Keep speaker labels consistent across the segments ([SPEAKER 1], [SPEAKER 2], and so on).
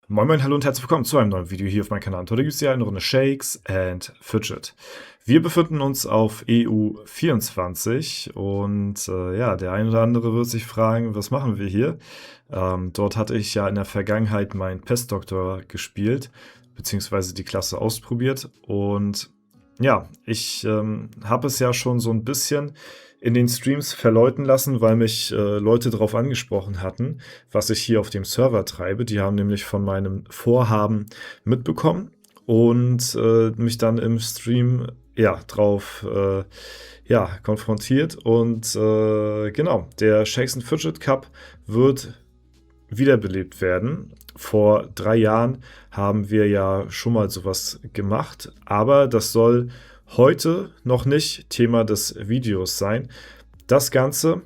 [SPEAKER 1] Moin Moin, hallo und herzlich willkommen zu einem neuen Video hier auf meinem Kanal. Heute gibt es hier eine Runde Shakes and Fidget. Wir befinden uns auf EU24 und ja, der ein oder andere wird sich fragen, was machen wir hier? Dort hatte ich ja in der Vergangenheit meinen Pestdoktor gespielt, beziehungsweise die Klasse ausprobiert und ja, ich habe es ja schon so ein bisschen in den Streams verläuten lassen, weil mich Leute darauf angesprochen hatten, was ich hier auf dem Server treibe. Die haben nämlich von meinem Vorhaben mitbekommen und mich dann im Stream ja drauf konfrontiert. Und genau, der Shakes and Fidget Cup wird wiederbelebt werden. Vor 3 Jahren haben wir ja schon mal sowas gemacht, aber das soll heute noch nicht Thema des Videos sein. Das Ganze,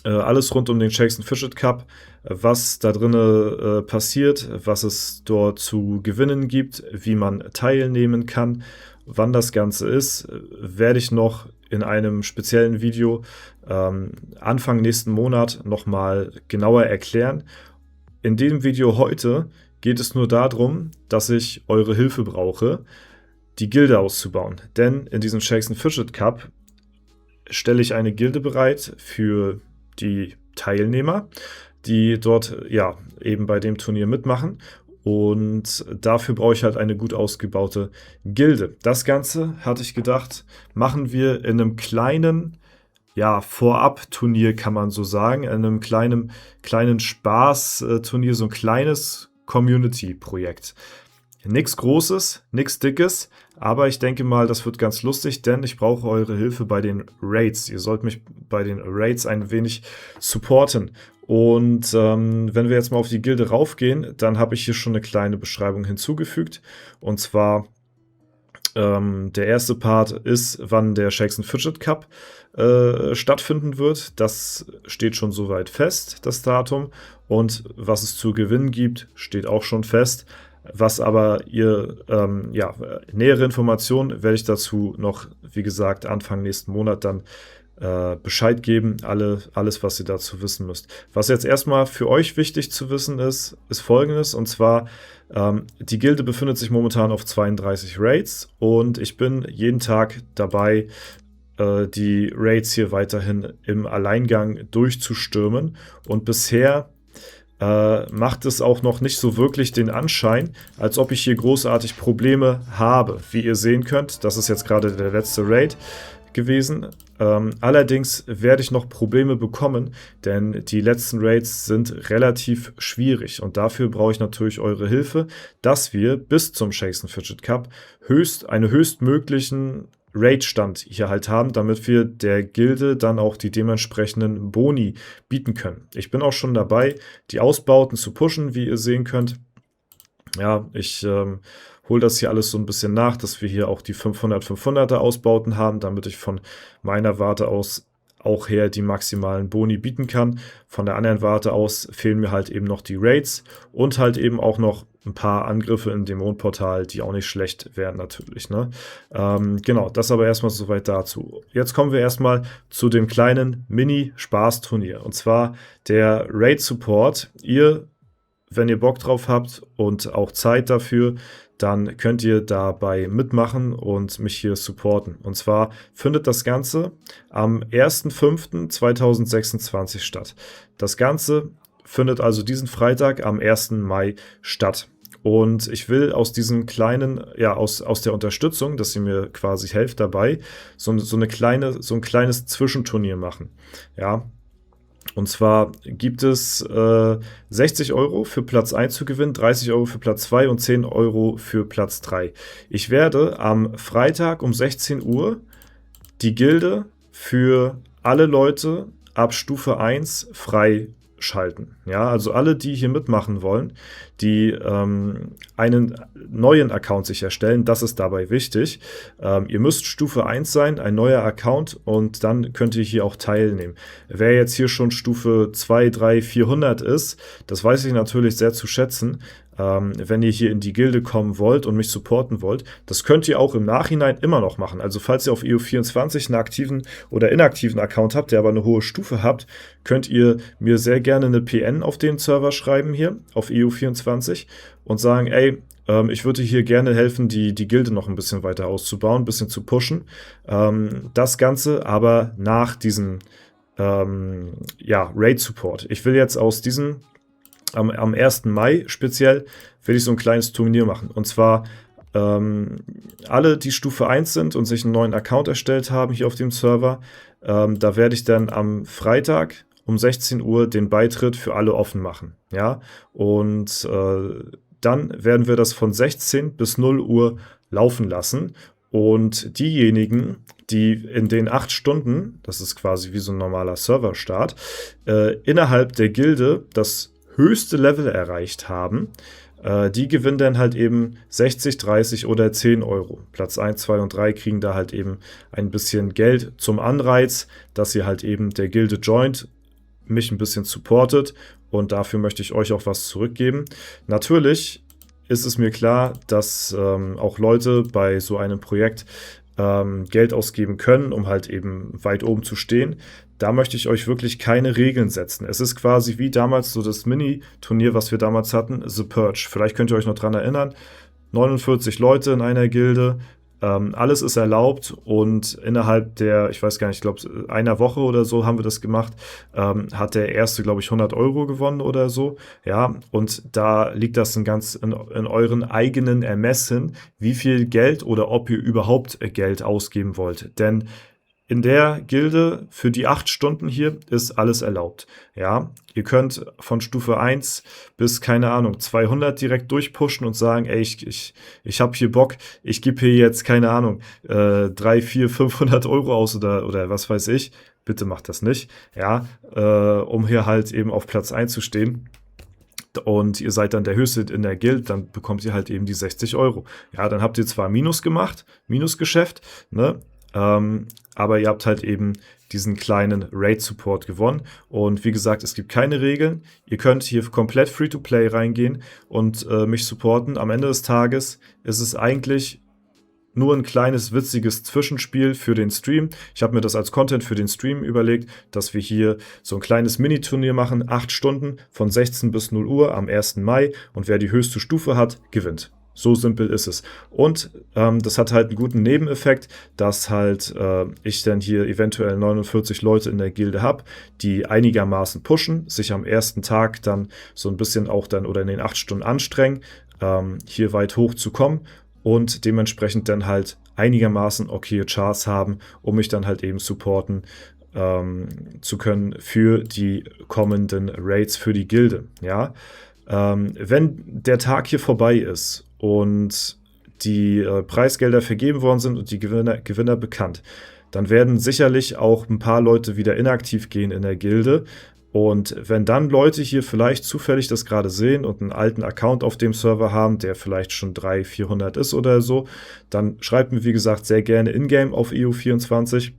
[SPEAKER 1] alles rund um den Shakes and Fidget Cup, was da drin passiert, was es dort zu gewinnen gibt, wie man teilnehmen kann, wann das Ganze ist, werde ich noch in einem speziellen Video Anfang nächsten Monat nochmal genauer erklären. In dem Video heute geht es nur darum, dass ich eure Hilfe brauche, die Gilde auszubauen. Denn in diesem Shakes and Fidget Cup stelle ich eine Gilde bereit für die Teilnehmer, die dort ja eben bei dem Turnier mitmachen. Und dafür brauche ich halt eine gut ausgebaute Gilde. Das Ganze, hatte ich gedacht, machen wir in einem kleinen, ja, Vorab-Turnier, kann man so sagen. In einem kleinen Spaß-Turnier, so ein kleines Community-Projekt. Nichts Großes, nichts Dickes, aber ich denke mal, das wird ganz lustig, denn ich brauche eure Hilfe bei den Raids. Ihr sollt mich bei den Raids ein wenig supporten. Und wenn wir jetzt mal auf die Gilde raufgehen, dann habe ich hier schon eine kleine Beschreibung hinzugefügt. Und zwar der erste Part ist, wann der Shakes and Fidget Cup stattfinden wird. Das steht schon soweit fest, das Datum. Und was es zu gewinnen gibt, steht auch schon fest. Was aber ihr, nähere Informationen werde ich dazu noch, wie gesagt, Anfang nächsten Monat dann Bescheid geben. Alles, was ihr dazu wissen müsst. Was jetzt erstmal für euch wichtig zu wissen ist Folgendes. Und zwar, die Gilde befindet sich momentan auf 32 Raids und ich bin jeden Tag dabei, die Raids hier weiterhin im Alleingang durchzustürmen. Und bisher macht es auch noch nicht so wirklich den Anschein, als ob ich hier großartig Probleme habe. Wie ihr sehen könnt, das ist jetzt gerade der letzte Raid gewesen. Allerdings werde ich noch Probleme bekommen, denn die letzten Raids sind relativ schwierig und dafür brauche ich natürlich eure Hilfe, dass wir bis zum Shakes and Fidget Cup einen höchstmöglichen Raid-Stand hier halt haben, damit wir der Gilde dann auch die dementsprechenden Boni bieten können. Ich bin auch schon dabei, die Ausbauten zu pushen, wie ihr sehen könnt. Ja, ich hole das hier alles so ein bisschen nach, dass wir hier auch die 500er Ausbauten haben, damit ich von meiner Warte aus auch her die maximalen Boni bieten kann. Von der anderen Warte aus fehlen mir halt eben noch die Raids und halt eben auch noch ein paar Angriffe im Dämonenportal, die auch nicht schlecht wären natürlich. Ne? Genau, das aber erstmal soweit dazu. Jetzt kommen wir erstmal zu dem kleinen Mini-Spaß-Turnier. Und zwar der Raid-Support. Wenn ihr Bock drauf habt und auch Zeit dafür, dann könnt ihr dabei mitmachen und mich hier supporten. Und zwar findet das Ganze am 1.5.2026 statt. Das Ganze findet also diesen Freitag am 1. Mai statt. Und ich will aus diesem kleinen, aus der Unterstützung, dass ihr mir quasi helft dabei, so ein kleines Zwischenturnier machen. Ja. Und zwar gibt es 60 € für Platz 1 zu gewinnen, 30 € für Platz 2 und 10 € für Platz 3. Ich werde am Freitag um 16 Uhr die Gilde für alle Leute ab Stufe 1 freischalten. Ja, also alle, die hier mitmachen wollen, die einen neuen Account sich erstellen, das ist dabei wichtig. Ihr müsst Stufe 1 sein, ein neuer Account, und dann könnt ihr hier auch teilnehmen. Wer jetzt hier schon Stufe 2, 3, 400 ist, das weiß ich natürlich sehr zu schätzen, wenn ihr hier in die Gilde kommen wollt und mich supporten wollt. Das könnt ihr auch im Nachhinein immer noch machen. Also falls ihr auf EU24 einen aktiven oder inaktiven Account habt, der aber eine hohe Stufe habt, könnt ihr mir sehr gerne eine PN auf den Server schreiben hier auf EU24 und sagen, ey, ich würde hier gerne helfen, die Gilde noch ein bisschen weiter auszubauen, ein bisschen zu pushen. Das Ganze aber nach diesem Raid-Support. Ich will jetzt aus diesem am 1. Mai speziell will ich so ein kleines Turnier machen. Und zwar alle, die Stufe 1 sind und sich einen neuen Account erstellt haben hier auf dem Server, da werde ich dann am Freitag um 16 Uhr den Beitritt für alle offen machen. Ja? Und dann werden wir das von 16 bis 0 Uhr laufen lassen. Und diejenigen, die in den 8 Stunden, das ist quasi wie so ein normaler Serverstart, innerhalb der Gilde das höchste Level erreicht haben, die gewinnen dann halt eben 60, 30 oder 10 Euro. Platz 1, 2 und 3 kriegen da halt eben ein bisschen Geld zum Anreiz, dass ihr halt eben der Gilde joint, mich ein bisschen supportet und dafür möchte ich euch auch was zurückgeben. Natürlich ist es mir klar, dass auch Leute bei so einem Projekt Geld ausgeben können, um halt eben weit oben zu stehen. Da möchte ich euch wirklich keine Regeln setzen. Es ist quasi wie damals so das Mini-Turnier, was wir damals hatten, The Purge. Vielleicht könnt ihr euch noch dran erinnern. 49 Leute in einer Gilde. Alles ist erlaubt und innerhalb der, ich weiß gar nicht, ich glaube einer Woche oder so haben wir das gemacht, hat der Erste, glaube ich, 100 Euro gewonnen oder so. Ja, und da liegt das ganz in euren eigenen Ermessen, wie viel Geld oder ob ihr überhaupt Geld ausgeben wollt. Denn in der Gilde für die 8 Stunden hier ist alles erlaubt. Ja, ihr könnt von Stufe 1 bis, keine Ahnung, 200 direkt durchpushen und sagen, ey, ich habe hier Bock, ich gebe hier jetzt, keine Ahnung, 3, 4, 500 Euro aus oder was weiß ich. Bitte macht das nicht, ja, um hier halt eben auf Platz 1 zu stehen. Und ihr seid dann der Höchste in der Guild, dann bekommt ihr halt eben die 60 Euro. Ja, dann habt ihr zwar Minus gemacht, Minusgeschäft, ne? Aber ihr habt halt eben diesen kleinen Raid-Support gewonnen. Und wie gesagt, es gibt keine Regeln. Ihr könnt hier komplett Free-to-Play reingehen und mich supporten. Am Ende des Tages ist es eigentlich nur ein kleines, witziges Zwischenspiel für den Stream. Ich habe mir das als Content für den Stream überlegt, dass wir hier so ein kleines Mini-Turnier machen. 8 Stunden von 16 bis 0 Uhr am 1. Mai. Und wer die höchste Stufe hat, gewinnt. So simpel ist es. Und das hat halt einen guten Nebeneffekt, dass halt ich dann hier eventuell 49 Leute in der Gilde habe, die einigermaßen pushen, sich am ersten Tag dann so ein bisschen auch dann oder in den 8 Stunden anstrengen, hier weit hoch zu kommen und dementsprechend dann halt einigermaßen okaye Charts haben, um mich dann halt eben supporten zu können für die kommenden Raids für die Gilde. Ja? Wenn der Tag hier vorbei ist und die Preisgelder vergeben worden sind und die Gewinner bekannt, dann werden sicherlich auch ein paar Leute wieder inaktiv gehen in der Gilde. Und wenn dann Leute hier vielleicht zufällig das gerade sehen und einen alten Account auf dem Server haben, der vielleicht schon 300, 400 ist oder so, dann schreibt mir, wie gesagt, sehr gerne in-game auf EU24.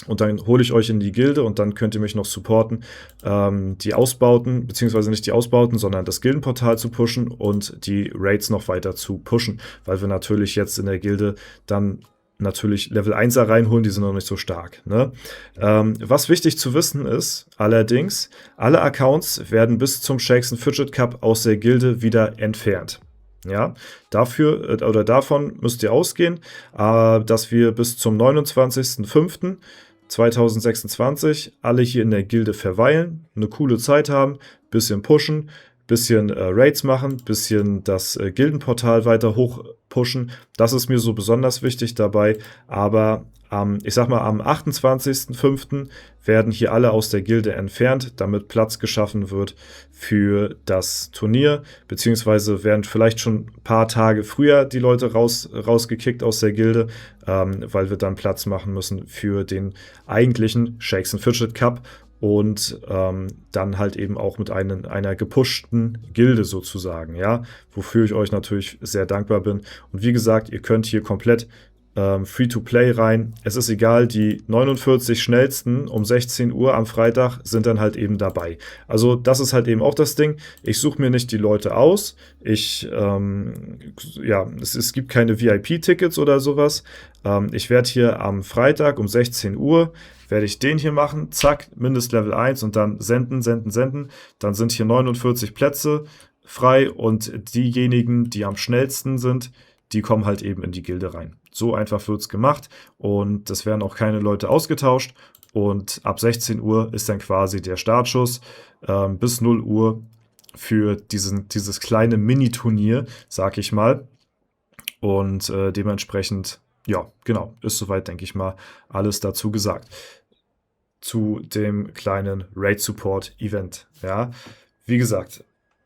[SPEAKER 1] Und dann hole ich euch in die Gilde und dann könnt ihr mich noch supporten, die Ausbauten, beziehungsweise nicht die Ausbauten, sondern das Gildenportal zu pushen und die Raids noch weiter zu pushen, weil wir natürlich jetzt in der Gilde dann natürlich Level 1er reinholen, die sind noch nicht so stark. Ne? Was wichtig zu wissen ist, allerdings, alle Accounts werden bis zum Shakes & Fidget Cup aus der Gilde wieder entfernt. Ja, dafür oder davon müsst ihr ausgehen, dass wir bis zum 29.05.2026 alle hier in der Gilde verweilen, eine coole Zeit haben, bisschen pushen, bisschen Raids machen, bisschen das Gildenportal weiter hoch pushen. Das ist mir so besonders wichtig dabei, aber ich sag mal, am 28.05. werden hier alle aus der Gilde entfernt, damit Platz geschaffen wird für das Turnier, beziehungsweise werden vielleicht schon ein paar Tage früher die Leute rausgekickt aus der Gilde, weil wir dann Platz machen müssen für den eigentlichen Shakes & Fidget Cup und dann halt eben auch mit einer gepushten Gilde sozusagen, ja, wofür ich euch natürlich sehr dankbar bin. Und wie gesagt, ihr könnt hier komplett Free-to-Play rein. Es ist egal, die 49 schnellsten um 16 Uhr am Freitag sind dann halt eben dabei. Also das ist halt eben auch das Ding. Ich suche mir nicht die Leute aus. Es gibt keine VIP-Tickets oder sowas. Ich werde hier am Freitag um 16 Uhr, werde ich den hier machen. Zack, Mindestlevel 1 und dann senden. Dann sind hier 49 Plätze frei und diejenigen, die am schnellsten sind, die kommen halt eben in die Gilde rein. So einfach wird es gemacht und es werden auch keine Leute ausgetauscht und ab 16 Uhr ist dann quasi der Startschuss bis 0 Uhr für dieses kleine Mini-Turnier, sag ich mal. Und dementsprechend, ja, genau, ist soweit, denke ich mal, alles dazu gesagt. Zu dem kleinen Raid-Support-Event. Ja, wie gesagt,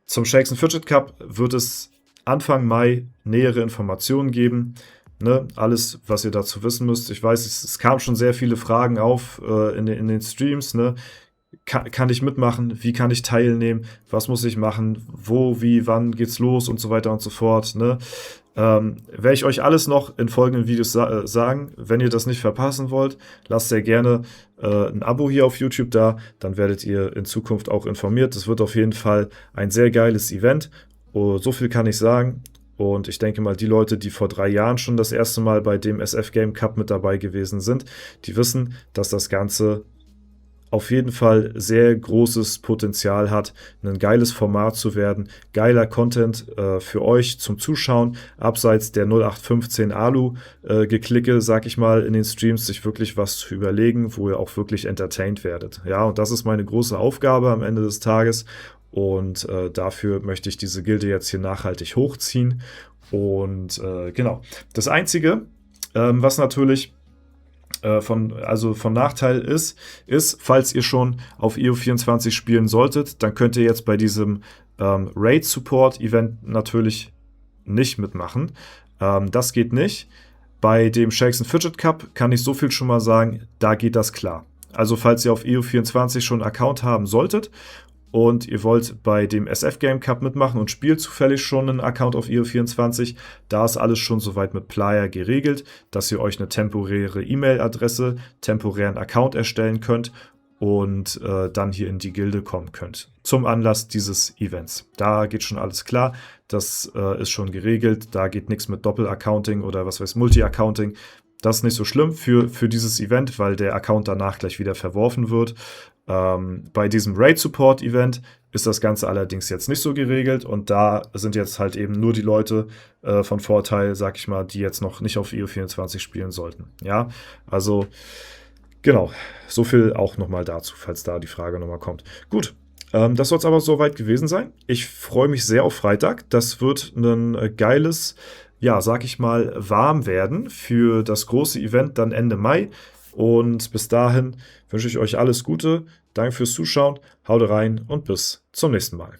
[SPEAKER 1] zum Shakes & Fidget Cup wird es Anfang Mai nähere Informationen geben. Ne? Alles, was ihr dazu wissen müsst. Ich weiß, es kamen schon sehr viele Fragen auf in den Streams. Ne? Kann ich mitmachen? Wie kann ich teilnehmen? Was muss ich machen? Wo, wie, wann geht's los? Und so weiter und so fort. Ne? Werde ich euch alles noch in folgenden Videos sagen. Wenn ihr das nicht verpassen wollt, lasst sehr gerne ein Abo hier auf YouTube da. Dann werdet ihr in Zukunft auch informiert. Es wird auf jeden Fall ein sehr geiles Event. So viel kann ich sagen. Und ich denke mal, die Leute, die vor 3 Jahren schon das erste Mal bei dem SF Game Cup mit dabei gewesen sind, die wissen, dass das Ganze auf jeden Fall sehr großes Potenzial hat, ein geiles Format zu werden, geiler Content für euch zum Zuschauen, abseits der 0815 Alu-Geklicke, sag ich mal, in den Streams, sich wirklich was zu überlegen, wo ihr auch wirklich entertained werdet. Ja, und das ist meine große Aufgabe am Ende des Tages. Und dafür möchte ich diese Gilde jetzt hier nachhaltig hochziehen. Und genau. Das Einzige, was natürlich von Nachteil ist, falls ihr schon auf EU24 spielen solltet, dann könnt ihr jetzt bei diesem Raid-Support-Event natürlich nicht mitmachen. Das geht nicht. Bei dem Shakes & Fidget Cup kann ich so viel schon mal sagen, da geht das klar. Also falls ihr auf EU24 schon einen Account haben solltet und ihr wollt bei dem SF Game Cup mitmachen und spielt zufällig schon einen Account auf EU24, da ist alles schon soweit mit Playa geregelt, dass ihr euch eine temporäre E-Mail-Adresse, temporären Account erstellen könnt und dann hier in die Gilde kommen könnt. Zum Anlass dieses Events. Da geht schon alles klar, das ist schon geregelt, da geht nichts mit Doppel-Accounting oder was weiß Multi-Accounting. Das ist nicht so schlimm für dieses Event, weil der Account danach gleich wieder verworfen wird. Bei diesem Raid-Support-Event ist das Ganze allerdings jetzt nicht so geregelt und da sind jetzt halt eben nur die Leute von Vorteil, sag ich mal, die jetzt noch nicht auf EU24 spielen sollten. Ja, also genau, so viel auch nochmal dazu, falls da die Frage nochmal kommt. Gut, das soll es aber soweit gewesen sein. Ich freue mich sehr auf Freitag. Das wird ein geiles, ja, sag ich mal, warm werden für das große Event dann Ende Mai. Und bis dahin wünsche ich euch alles Gute. Danke fürs Zuschauen. Haut rein und bis zum nächsten Mal.